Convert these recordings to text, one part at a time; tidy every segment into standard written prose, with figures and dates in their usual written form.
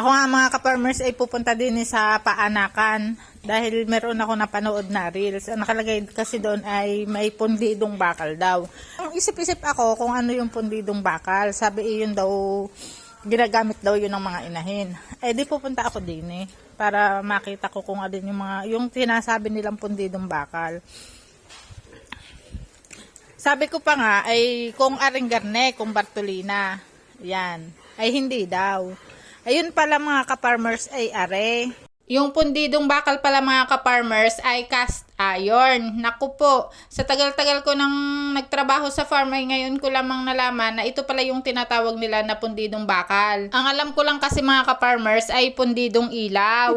Ako nga mga ka-farmers ay pupunta din sa paanakan dahil meron ako napanood na reels. Ang nakalagay kasi doon ay may pundidong bakal daw. Ang isip-isip ako kung ano yung pundidong bakal. Sabi yun daw, ginagamit daw yun ng mga inahin. Eh di pupunta ako din para makita ko kung ano yung sinasabi nilang pundidong bakal. Sabi ko pa nga ay kung aring garne, kung Bartolina, yan, ay hindi daw. Ayun pala mga ka-farmers ay are. Yung pundidong bakal pala mga ka-farmers ay cast iron. Naku po, sa tagal-tagal ko nang nagtrabaho sa farm ay ngayon ko lamang nalaman na ito pala yung tinatawag nila na pundidong bakal. Ang alam ko lang kasi mga ka-farmers ay pundidong ilaw.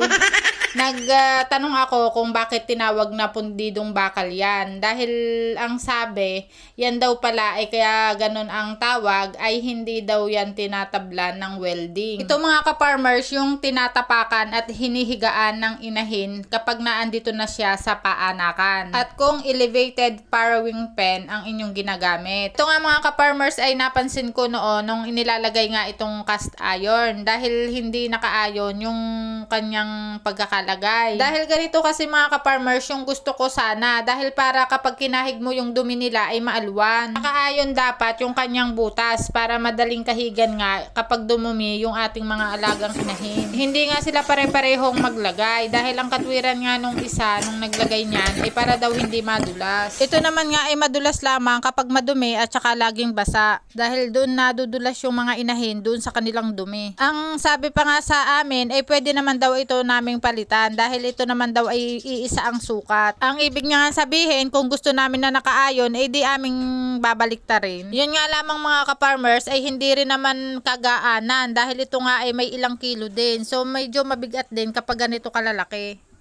Nagtanong ako kung bakit tinawag na pundidong bakal yan. Dahil ang sabi, yan daw pala ay kaya ganun ang tawag ay hindi daw yan tinatablan ng welding. Ito mga ka-farmers yung tinatapakan at hinihigaan ng inahin kapag naandito na siya sa paanakan. At kung elevated farrowing pen ang inyong ginagamit. Ito nga mga ka-farmers ay napansin ko noon nung inilalagay nga itong cast iron dahil hindi nakaayon yung kanyang pagkakalagay. Dahil ganito kasi mga ka-farmers yung gusto ko sana dahil para kapag kinahig mo yung dumi nila ay maalwan. Nakaayon dapat yung kanyang butas para madaling kahigan nga kapag dumumi yung ating mga alagang inahin. Hindi nga sila pare-parehong maglagay dahil ang katwiran nga nung isa nung naglagay niyan ay para daw hindi madulas. Ito naman nga ay madulas lamang kapag madumi at saka laging basa dahil doon nadudulas yung mga inahin doon sa kanilang dumi. Ang sabi pa nga sa amin ay pwede naman daw ito naming palitan dahil ito naman daw ay iisa ang sukat. Ang ibig niya nga sabihin kung gusto namin na nakaayon ay di aming babaliktarin. Yun nga lamang mga ka-farmers ay hindi rin naman kagaanan dahil ito nga ay may ilang kilo din. So medyo mabigat din kapag ganito kalalaki.